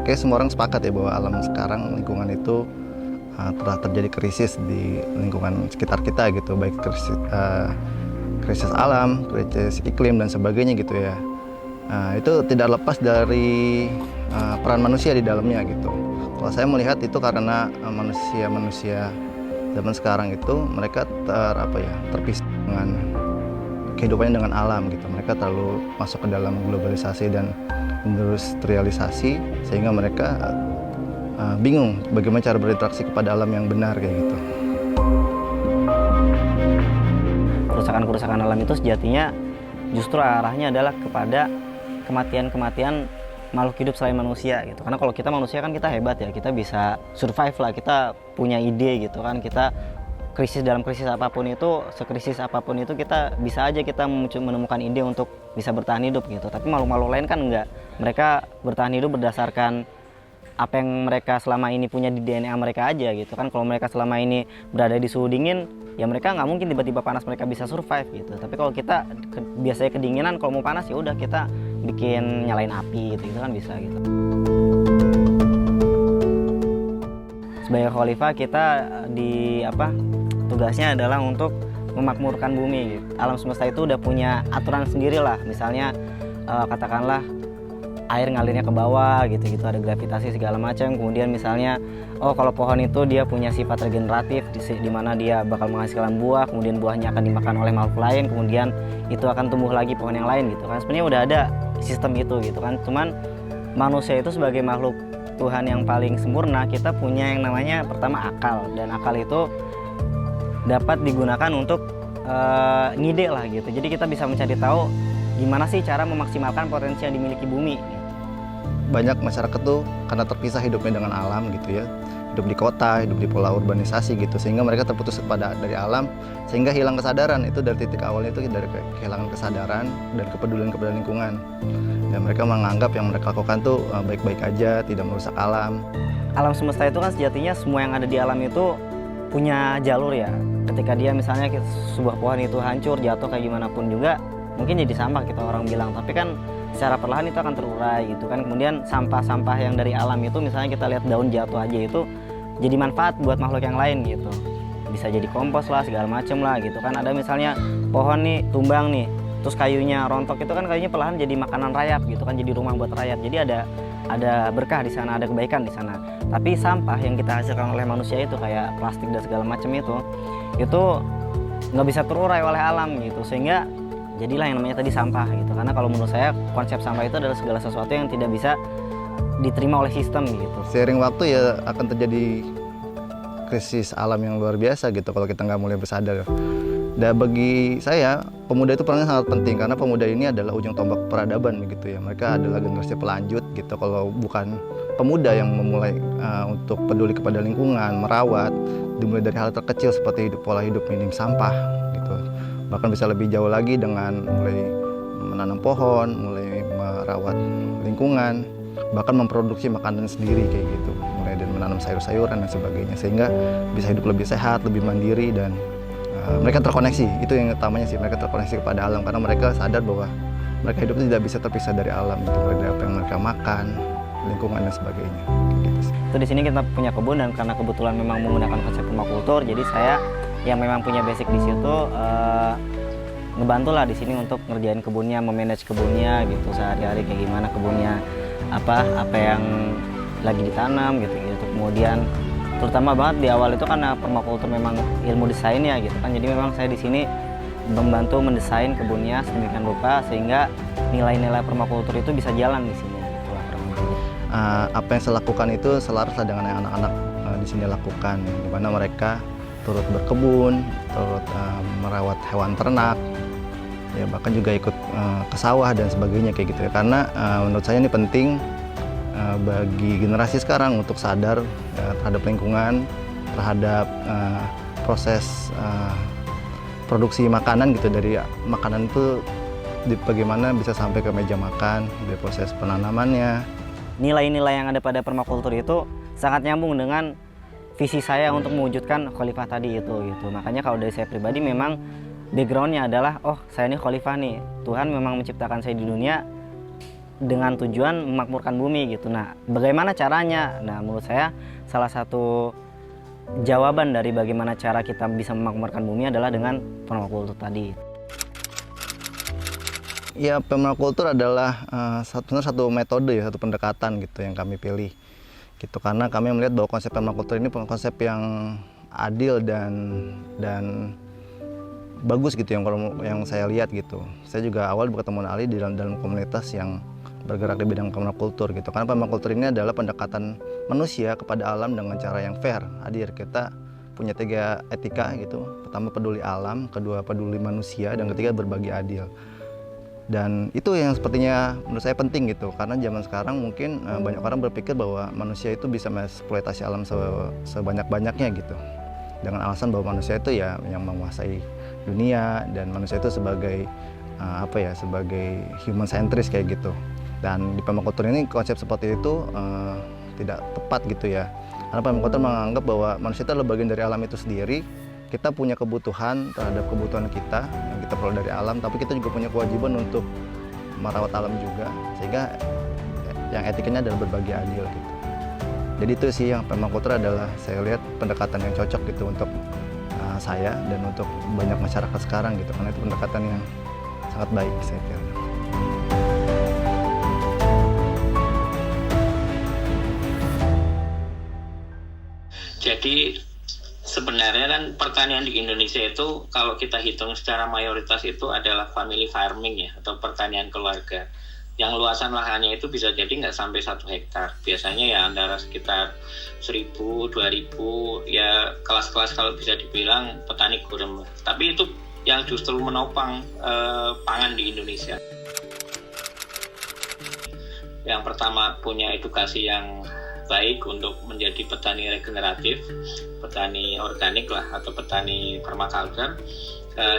kayak semua orang sepakat ya bahwa alam sekarang lingkungan itu telah terjadi krisis di lingkungan sekitar kita gitu, baik krisis alam, krisis iklim dan sebagainya gitu ya. Itu tidak lepas dari peran manusia di dalamnya gitu. Kalau saya melihat itu karena manusia zaman sekarang itu mereka terpisah dengan kehidupannya dengan alam gitu. Mereka terlalu masuk ke dalam globalisasi dan industrialisasi sehingga mereka bingung bagaimana cara berinteraksi kepada alam yang benar kayak gitu. Kerusakan alam itu sejatinya justru arahnya adalah kepada kematian makhluk hidup selain manusia gitu. Karena kalau kita manusia kan kita hebat ya, kita bisa survive lah, kita punya ide gitu kan, kita dalam krisis apapun itu, sekrisis apapun itu kita bisa aja kita menemukan ide untuk bisa bertahan hidup gitu. Tapi makhluk-makhluk lain kan enggak. Mereka bertahan hidup berdasarkan apa yang mereka selama ini punya di DNA mereka aja gitu kan. Kalau mereka selama ini berada di suhu dingin, ya mereka nggak mungkin tiba-tiba panas mereka bisa survive gitu. Tapi kalau kita biasanya kedinginan, kalau mau panas ya udah kita bikin nyalain api gitu kan bisa gitu. Sebagai khalifah kita tugasnya adalah untuk memakmurkan bumi gitu. Alam semesta itu udah punya aturan sendiri lah. Misalnya katakanlah air ngalirnya ke bawah gitu, ada gravitasi segala macam. Kemudian misalnya kalau pohon itu dia punya sifat regeneratif di mana dia bakal menghasilkan buah, kemudian buahnya akan dimakan oleh makhluk lain, kemudian itu akan tumbuh lagi pohon yang lain gitu kan. Sebenarnya udah ada sistem itu gitu kan. Cuman manusia itu sebagai makhluk Tuhan yang paling sempurna, kita punya yang namanya pertama akal, dan akal itu dapat digunakan untuk ngide lah gitu. Jadi kita bisa mencari tahu gimana sih cara memaksimalkan potensi yang dimiliki bumi. Banyak masyarakat tuh karena terpisah hidupnya dengan alam gitu ya, hidup di kota, hidup di pola urbanisasi gitu, sehingga mereka terputus dari alam, sehingga hilang kesadaran. Itu dari titik awalnya itu dari kehilangan kesadaran dan kepedulian kepada lingkungan, dan mereka menganggap yang mereka lakukan tuh baik-baik aja, tidak merusak alam. Alam semesta itu kan sejatinya semua yang ada di alam itu punya jalur ya. Ketika dia misalnya sebuah pohon itu hancur, jatuh kayak gimana pun juga mungkin jadi sampah kita orang bilang, tapi kan secara perlahan itu akan terurai gitu kan. Kemudian sampah-sampah yang dari alam itu, misalnya kita lihat daun jatuh aja, itu jadi manfaat buat makhluk yang lain gitu, bisa jadi kompos lah segala macem lah gitu kan. Ada misalnya pohon nih tumbang nih, terus kayunya rontok, itu kan kayunya perlahan jadi makanan rayap gitu kan, jadi rumah buat rayap. Jadi ada berkah di sana, ada kebaikan di sana. Tapi sampah yang kita hasilkan oleh manusia itu kayak plastik dan segala macam itu nggak bisa terurai oleh alam gitu, sehingga jadilah yang namanya tadi sampah gitu. Karena kalau menurut saya konsep sampah itu adalah segala sesuatu yang tidak bisa diterima oleh sistem gitu. Seiring waktu ya akan terjadi krisis alam yang luar biasa gitu kalau kita nggak mulai bersadar. Dan bagi saya pemuda itu perannya sangat penting, karena pemuda ini adalah ujung tombak peradaban begitu ya. Mereka adalah generasi pelanjut gitu. Kalau bukan pemuda yang memulai untuk peduli kepada lingkungan, merawat, dimulai dari hal terkecil seperti pola hidup minim sampah gitu. Bahkan bisa lebih jauh lagi dengan mulai menanam pohon, mulai merawat lingkungan, bahkan memproduksi makanan sendiri kayak gitu, mulai dari menanam sayur-sayuran dan sebagainya, sehingga bisa hidup lebih sehat, lebih mandiri, dan mereka terkoneksi. Itu yang utamanya sih, mereka terkoneksi kepada alam karena mereka sadar bahwa mereka hidup tidak bisa terpisah dari alam gitu, dari apa yang mereka makan, lingkungan dan sebagainya gitu. Itu di sini kita punya kebun, dan karena kebetulan memang menggunakan konsep permakultur, jadi saya yang memang punya basic di situ ngebantu lah di sini untuk ngerjain kebunnya, memanage kebunnya gitu sehari-hari, kayak gimana kebunnya, apa yang lagi ditanam gitu. Kemudian terutama banget di awal itu karena permakultur memang ilmu desain ya gitu kan, jadi memang saya di sini membantu mendesain kebunnya sedemikian rupa sehingga nilai-nilai permakultur itu bisa jalan di sini gitu lah. Apa yang saya lakukan itu selaras dengan yang anak-anak di sini lakukan, di mana mereka turut berkebun, turut merawat hewan ternak, ya bahkan juga ikut ke sawah dan sebagainya kayak gitu ya. Karena menurut saya ini penting bagi generasi sekarang untuk sadar terhadap lingkungan, terhadap proses produksi makanan gitu. Dari makanan itu bagaimana bisa sampai ke meja makan, dari proses penanamannya. Nilai-nilai yang ada pada permakultur itu sangat nyambung dengan visi saya untuk mewujudkan khalifah tadi itu gitu. Makanya kalau dari saya pribadi memang backgroundnya adalah saya ini khalifah nih, Tuhan memang menciptakan saya di dunia dengan tujuan memakmurkan bumi gitu. Nah, bagaimana caranya? Nah, menurut saya salah satu jawaban dari bagaimana cara kita bisa memakmurkan bumi adalah dengan permakultur tadi. Ya, permakultur adalah satu metode ya, satu pendekatan gitu yang kami pilih. Gitu, karena kami melihat bahwa konsep permakultur ini konsep yang adil dan bagus gitu yang saya lihat gitu. Saya juga awal bertemu Ali di dalam komunitas yang bergerak di bidang permakultur gitu. Karena permakultur ini adalah pendekatan manusia kepada alam dengan cara yang fair, adil. Kita punya 3 etika gitu. Pertama peduli alam, kedua peduli manusia, dan ketiga berbagi adil. Dan itu yang sepertinya menurut saya penting gitu. Karena zaman sekarang mungkin banyak orang berpikir bahwa manusia itu bisa mengeksploitasi alam sebanyak-banyaknya gitu. Dengan alasan bahwa manusia itu ya yang menguasai dunia dan manusia itu sebagai sebagai human centris kayak gitu. Dan di permakultur ini konsep seperti itu tidak tepat gitu ya. Karena permakultur menganggap bahwa manusia itu adalah bagian dari alam itu sendiri. Kita punya kebutuhan terhadap kebutuhan kita yang kita perlu dari alam, tapi kita juga punya kewajiban untuk merawat alam juga, sehingga yang etikanya adalah berbagi adil gitu. Jadi itu sih yang permakultur adalah saya lihat pendekatan yang cocok gitu untuk saya dan untuk banyak masyarakat sekarang gitu, karena itu pendekatan yang sangat baik saya kira. Jadi sebenarnya kan pertanian di Indonesia itu kalau kita hitung secara mayoritas itu adalah family farming ya, atau pertanian keluarga. Yang luasan lahannya itu bisa jadi nggak sampai 1 hektar. Biasanya ya antara sekitar 1.000, 2.000, ya kelas-kelas kalau bisa dibilang petani gurem. Tapi itu yang justru menopang pangan di Indonesia. Yang pertama punya edukasi yang baik untuk menjadi petani regeneratif, petani organik lah, atau petani permaculture.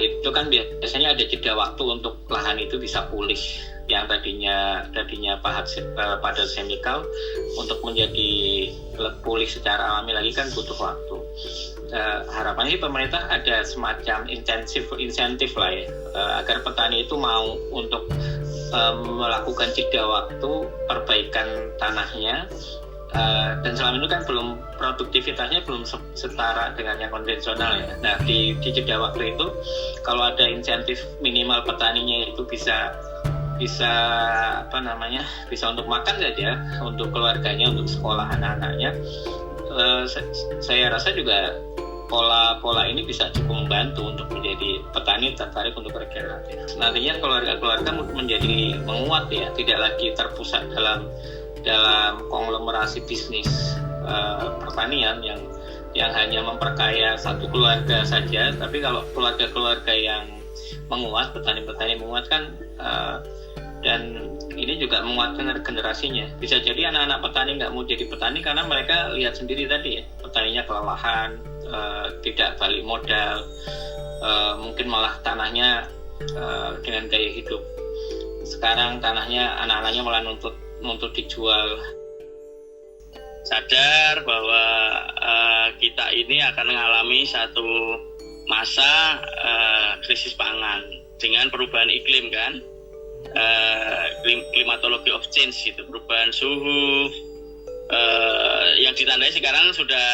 Itu kan biasanya ada jeda waktu untuk lahan itu bisa pulih, yang tadinya padat semikal untuk menjadi pulih secara alami lagi kan butuh waktu. Harapannya pemerintah ada semacam insentif lah ya, agar petani itu mau untuk melakukan jeda waktu perbaikan tanahnya. Dan selama ini kan produktivitasnya belum setara dengan yang konvensional ya. Nah di jeda waktu itu kalau ada insentif minimal petaninya itu bisa untuk makan saja, untuk keluarganya, untuk sekolah anak-anaknya, saya rasa juga pola ini bisa cukup membantu untuk menjadi petani tertarik untuk regeneratif. Nantinya keluarga-keluarga menjadi menguat ya, tidak lagi terpusat dalam konglomerasi bisnis pertanian yang hanya memperkaya satu keluarga saja. Tapi kalau keluarga-keluarga yang menguat, petani-petani menguat kan, dan ini juga menguatkan generasinya. Bisa jadi anak-anak petani nggak mau jadi petani karena mereka lihat sendiri tadi ya, petaninya kelelahan, tidak balik modal, mungkin malah tanahnya dengan gaya hidup sekarang tanahnya anak-anaknya malah nuntut dijual. Sadar bahwa kita ini akan mengalami satu masa krisis pangan dengan perubahan iklim kan, klimatologi of change gitu, perubahan suhu yang ditandai sekarang sudah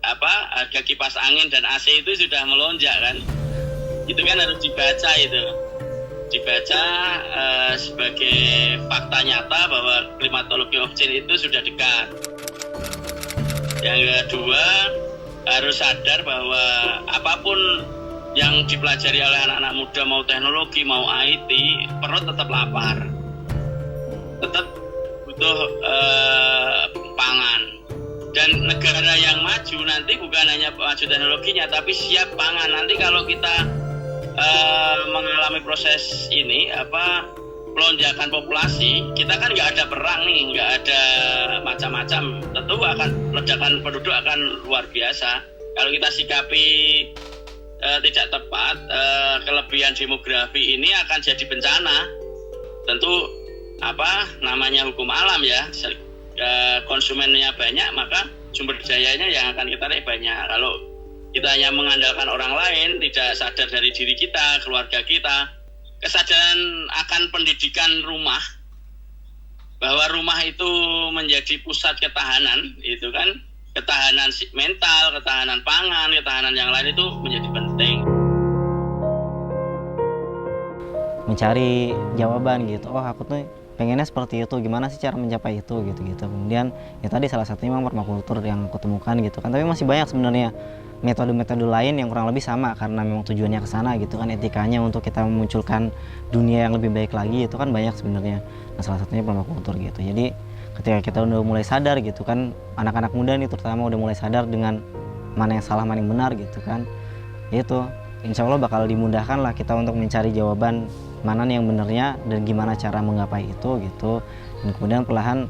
harga kipas angin dan AC itu sudah melonjak kan. Itu kan harus dibaca sebagai fakta nyata bahwa klimatologi of change itu sudah dekat. Yang kedua, harus sadar bahwa apapun yang dipelajari oleh anak-anak muda, mau teknologi, mau IT, perut tetap lapar, tetap butuh pangan. Dan negara yang maju nanti bukan hanya maju teknologinya, tapi siap pangan. Nanti kalau kita mengalami proses ini, pelonjakan populasi, kita kan nggak ada perang nih, nggak ada macam-macam, tentu akan ledakan penduduk akan luar biasa. Kalau kita sikapi tidak tepat, kelebihan demografi ini akan jadi bencana. Tentu namanya hukum alam ya, konsumennya banyak maka sumber dayanya yang akan kita tarik banyak. Kalau kita hanya mengandalkan orang lain, tidak sadar dari diri kita, keluarga kita, kesadaran akan pendidikan rumah bahwa rumah itu menjadi pusat ketahanan, itu kan ketahanan mental, ketahanan pangan, ketahanan yang lain itu menjadi penting. Mencari jawaban gitu, oh aku tuh pengennya seperti itu, gimana sih cara mencapai itu gitu. Kemudian ya tadi salah satunya memang permakultur yang aku temukan gitu kan, tapi masih banyak sebenarnya metode-metode lain yang kurang lebih sama karena memang tujuannya ke sana gitu kan, etikanya untuk kita memunculkan dunia yang lebih baik lagi itu kan banyak sebenarnya. Nah salah satunya permakultur gitu. Jadi ketika kita udah mulai sadar gitu kan, anak-anak muda nih terutama udah mulai sadar dengan mana yang salah mana yang benar gitu kan, itu insya Allah bakal dimudahkan lah kita untuk mencari jawaban mana nih yang benernya dan gimana cara menggapai itu gitu, dan kemudian perlahan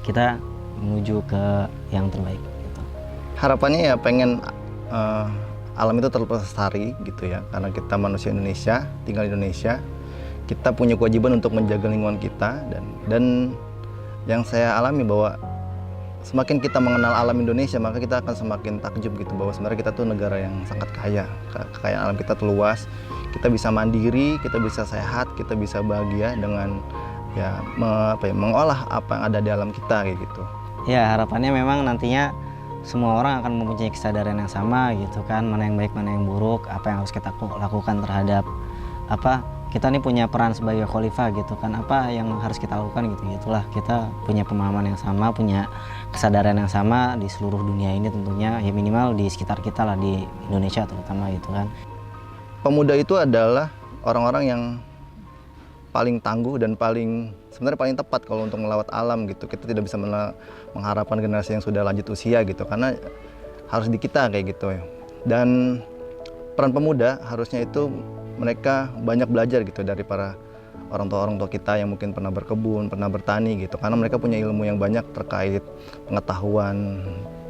kita menuju ke yang terbaik gitu. Harapannya ya pengen alam itu terlestari gitu ya, karena kita manusia Indonesia, tinggal di Indonesia, kita punya kewajiban untuk menjaga lingkungan kita, dan yang saya alami bahwa semakin kita mengenal alam Indonesia, maka kita akan semakin takjub gitu bahwa sebenarnya kita tuh negara yang sangat kaya. Kekayaan alam kita tuh luas, kita bisa mandiri, kita bisa sehat, kita bisa bahagia dengan ya mengolah apa yang ada di alam kita kayak gitu. Ya harapannya memang nantinya semua orang akan mempunyai kesadaran yang sama gitu kan, mana yang baik mana yang buruk, apa yang harus kita lakukan terhadap apa, kita nih punya peran sebagai khalifah gitu kan, apa yang harus kita lakukan gitu, gitulah kita punya pemahaman yang sama, punya kesadaran yang sama di seluruh dunia ini tentunya, ya minimal di sekitar kita lah, di Indonesia terutama gitu kan. Pemuda itu adalah orang-orang yang paling tangguh dan sebenarnya paling tepat kalau untuk melawat alam gitu. Kita tidak bisa mengharapkan generasi yang sudah lanjut usia gitu, karena harus di kita kayak gitu ya. Dan peran pemuda harusnya itu mereka banyak belajar gitu dari para orang tua kita yang mungkin pernah berkebun, pernah bertani gitu, karena mereka punya ilmu yang banyak terkait pengetahuan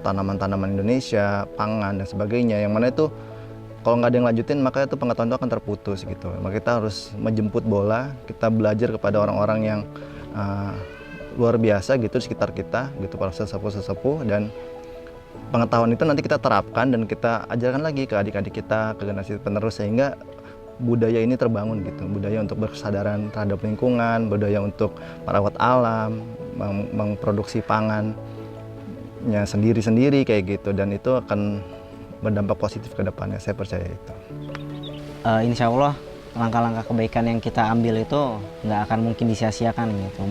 tanaman-tanaman Indonesia, pangan dan sebagainya, yang mana itu kalau nggak ada yang lanjutin maka itu pengetahuan itu akan terputus gitu. Maka kita harus menjemput bola, kita belajar kepada orang-orang yang luar biasa gitu di sekitar kita gitu, para sesepuh-sesepuh, dan pengetahuan itu nanti kita terapkan dan kita ajarkan lagi ke adik-adik kita, ke generasi penerus, sehingga budaya ini terbangun gitu, budaya untuk berkesadaran terhadap lingkungan, budaya untuk merawat alam, memproduksi pangannya sendiri-sendiri kayak gitu, dan itu akan berdampak positif ke depannya, saya percaya itu. Insya Allah langkah-langkah kebaikan yang kita ambil itu nggak akan mungkin disia-siakan gitu.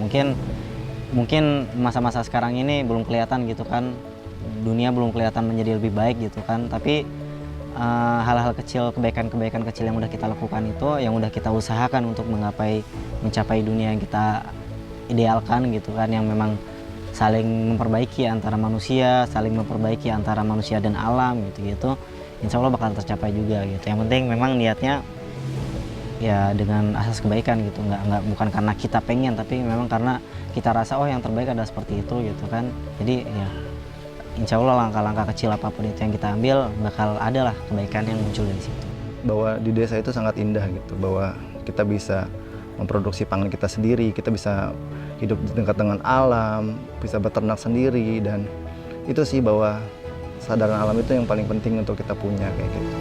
Mungkin masa-masa sekarang ini belum kelihatan gitu kan, dunia belum kelihatan menjadi lebih baik gitu kan, tapi hal-hal kecil, kebaikan-kebaikan kecil yang udah kita lakukan itu, yang udah kita usahakan untuk mencapai dunia yang kita idealkan gitu kan, yang memang saling memperbaiki antara manusia, saling memperbaiki antara manusia dan alam gitu. Insya Allah bakal tercapai juga gitu. Yang penting memang niatnya ya dengan asas kebaikan gitu, bukan karena kita pengen, tapi memang karena kita rasa oh yang terbaik adalah seperti itu gitu kan. Jadi ya insya Allah langkah-langkah kecil apapun itu yang kita ambil bakal ada lah kebaikan yang muncul dari situ. Bahwa di desa itu sangat indah gitu, bahwa kita bisa memproduksi pangan kita sendiri, kita bisa hidup dekat dengan alam, bisa beternak sendiri, dan itu sih bahwa kesadaran alam itu yang paling penting untuk kita punya kayak gitu.